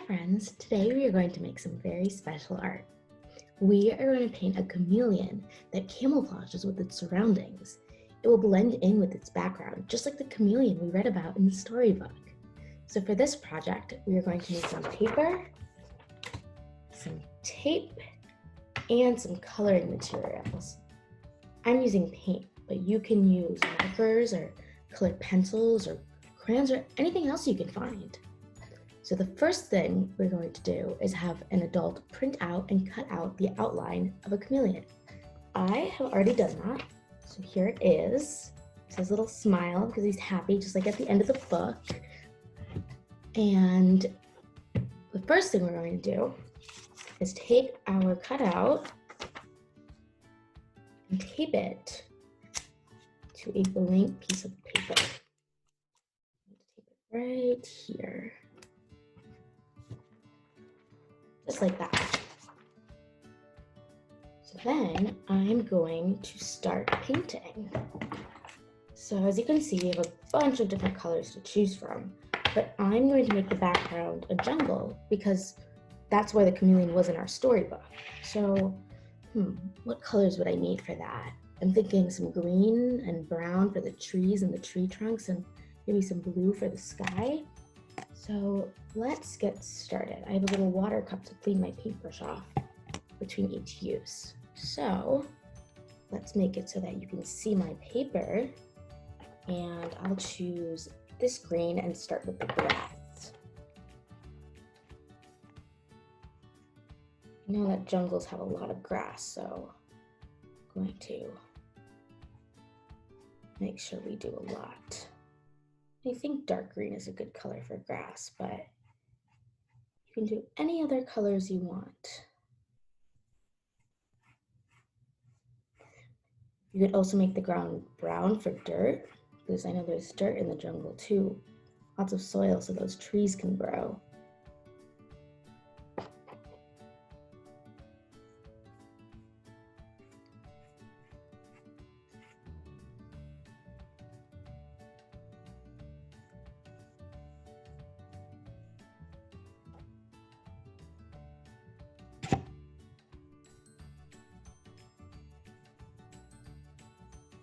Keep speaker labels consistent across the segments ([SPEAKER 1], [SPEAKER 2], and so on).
[SPEAKER 1] friends, today we are going to make some very special art. We are going to paint a chameleon that camouflages with its surroundings. It will blend in with its background, just like the chameleon we read about in the storybook. So for this project, we are going to need some paper, some tape, and some coloring materials. I'm using paint, but you can use markers or colored pencils or crayons or anything else you can find. So the first thing we're going to do is have an adult print out and cut out the outline of a chameleon. I have already done that. So here it is. It says a little smile because he's happy, just like at the end of the book. And the first thing we're going to do is take our cutout and tape it to a blank piece of paper. Tape it right here. Just like that. So then I'm going to start painting. So as you can see, we have a bunch of different colors to choose from, but I'm going to make the background a jungle because that's where the chameleon was in our storybook. So, what colors would I need for that? I'm thinking some green and brown for the trees and the tree trunks, and maybe some blue for the sky. So let's get started. I have a little water cup to clean my paintbrush off between each use. So let's make it so that you can see my paper, and I'll choose this green and start with the grass. I know that jungles have a lot of grass, so I'm going to make sure we do a lot. I think dark green is a good color for grass, but you can do any other colors you want. You could also make the ground brown for dirt, because I know there's dirt in the jungle too. Lots of soil so those trees can grow.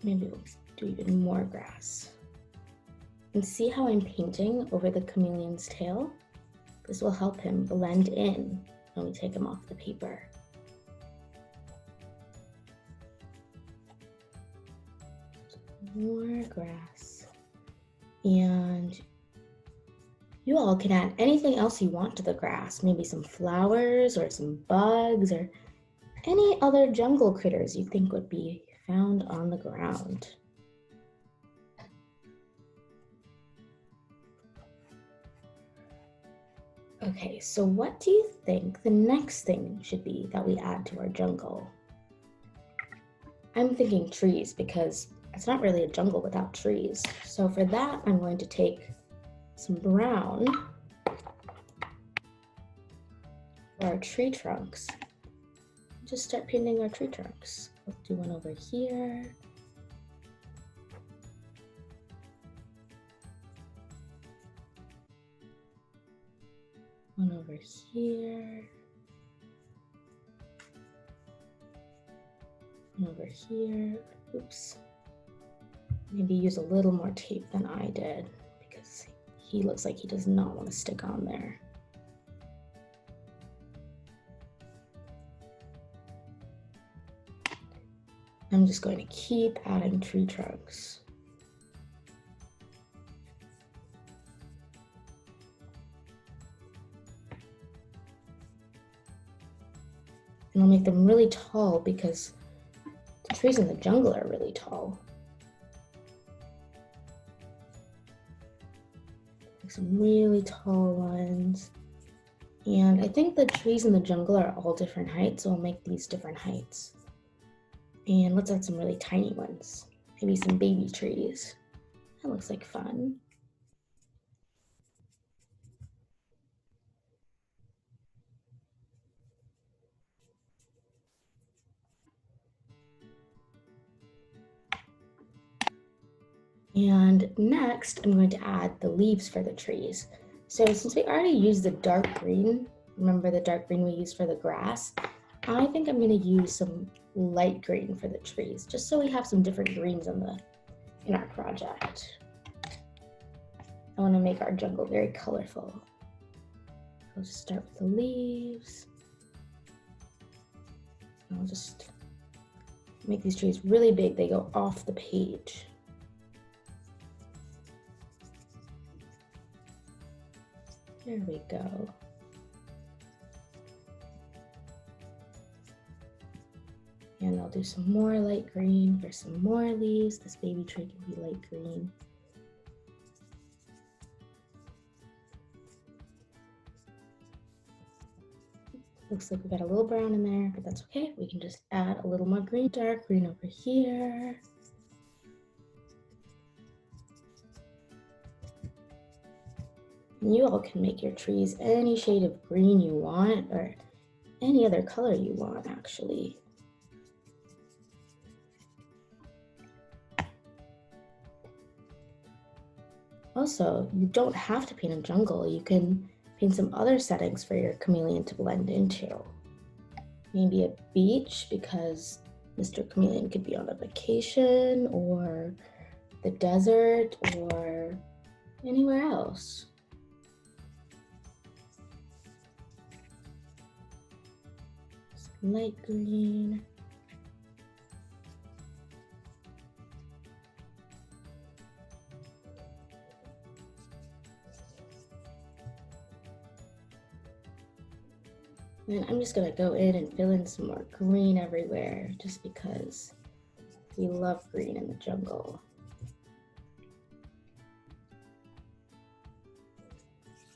[SPEAKER 1] Maybe we'll do even more grass. And see how I'm painting over the chameleon's tail? This will help him blend in when we take him off the paper. More grass. And you all can add anything else you want to the grass, maybe some flowers or some bugs or any other jungle critters you think would be found on the ground. Okay, so what do you think the next thing should be that we add to our jungle? I'm thinking trees because it's not really a jungle without trees. So for that, I'm going to take some brown for our tree trunks. Just start painting our tree trunks. Let's do one over here. One over here. One over here. Oops. Maybe use a little more tape than I did because he looks like he does not want to stick on there. I'm just going to keep adding tree trunks. And I'll make them really tall because the trees in the jungle are really tall. Make some really tall ones. And I think the trees in the jungle are all different heights, so I'll make these different heights. And let's add some really tiny ones. Maybe some baby trees. That looks like fun. And next, I'm going to add the leaves for the trees. So since we already used the dark green, remember the dark green we used for the grass, I think I'm gonna use some light green for the trees, just so we have some different greens in our project. I wanna make our jungle very colorful. I'll just start with the leaves. I'll just make these trees really big. They go off the page. There we go. And I'll do some more light green for some more leaves. This baby tree can be light green. Looks like we got a little brown in there, but that's okay. We can just add a little more green, dark green over here. And you all can make your trees any shade of green you want, or any other color you want, actually. Also, you don't have to paint a jungle. You can paint some other settings for your chameleon to blend into. Maybe a beach, because Mr. Chameleon could be on a vacation, or the desert, or anywhere else. Some light green. And I'm just gonna go in and fill in some more green everywhere, just because we love green in the jungle.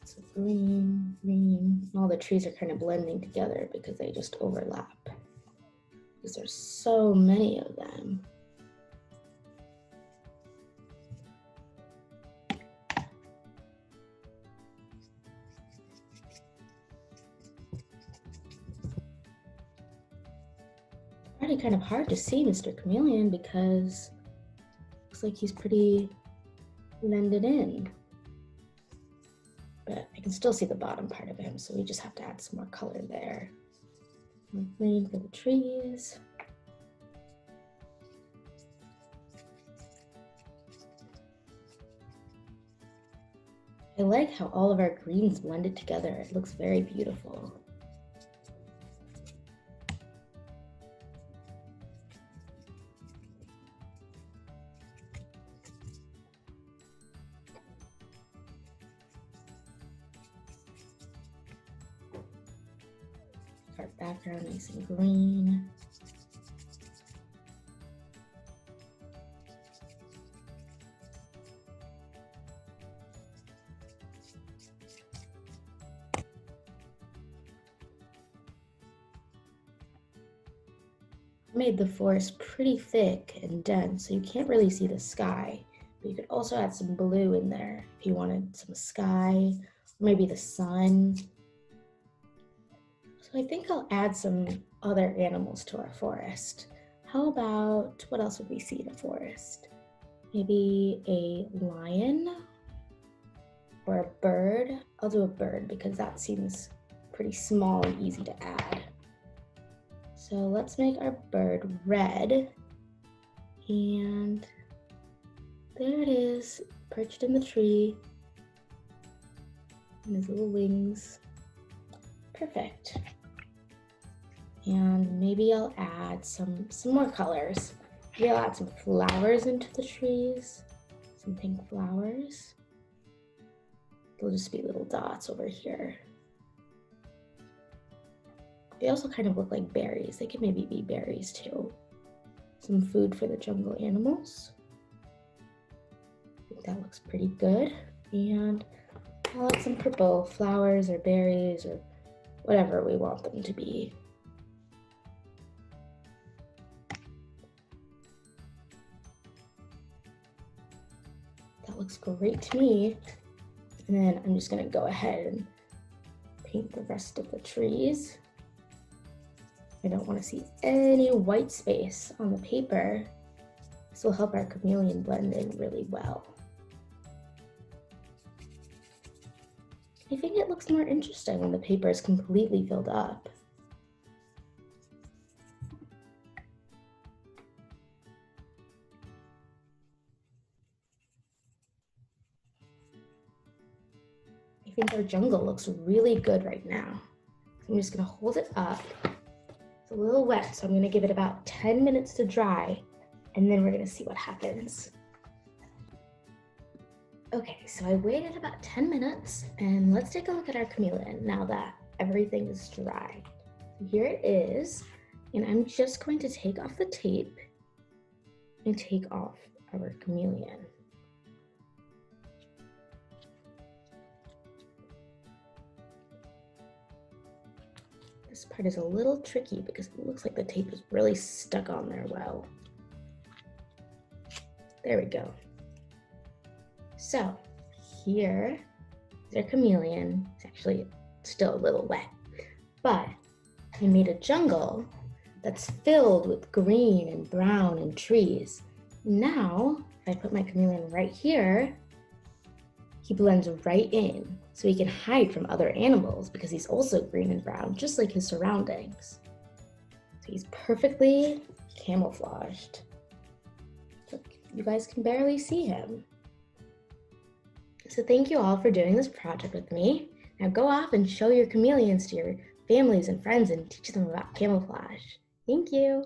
[SPEAKER 1] So green, green, all the trees are kind of blending together because they just overlap, because there's so many of them. Already kind of hard to see Mr. Chameleon because it looks like he's pretty blended in. But I can still see the bottom part of him, so we just have to add some more color there. More green for the trees. I like how all of our greens blended together. It looks very beautiful. Our background nice and green. I made the forest pretty thick and dense, so you can't really see the sky. But you could also add some blue in there if you wanted some sky, or maybe the sun. So I think I'll add some other animals to our forest. How about, what else would we see in a forest? Maybe a lion or a bird. I'll do a bird because that seems pretty small and easy to add. So let's make our bird red. And there it is, perched in the tree. And his little wings. Perfect. And maybe I'll add some more colors. Maybe I'll add some flowers into the trees, some pink flowers. They'll just be little dots over here. They also kind of look like berries. They could maybe be berries too. Some food for the jungle animals. I think that looks pretty good. And I'll add some purple flowers or berries or whatever we want them to be. That looks great to me. And then I'm just gonna go ahead and paint the rest of the trees. I don't want to see any white space on the paper. This will help our chameleon blend in really well. I think it looks more interesting when the paper is completely filled up. I think our jungle looks really good right now. So I'm just gonna hold it up. It's a little wet, so I'm gonna give it about 10 minutes to dry, and then we're gonna see what happens. Okay, so I waited about 10 minutes, and let's take a look at our chameleon now that everything is dry. So here it is, and I'm just going to take off the tape and take off our chameleon. This part is a little tricky because it looks like the tape is really stuck on there well. There we go. So here is our chameleon. It's actually still a little wet, but I made a jungle that's filled with green and brown and trees. Now, if I put my chameleon right here, he blends right in, so he can hide from other animals because he's also green and brown, just like his surroundings. So he's perfectly camouflaged. Look, you guys can barely see him. So thank you all for doing this project with me. Now go off and show your chameleons to your families and friends and teach them about camouflage. Thank you.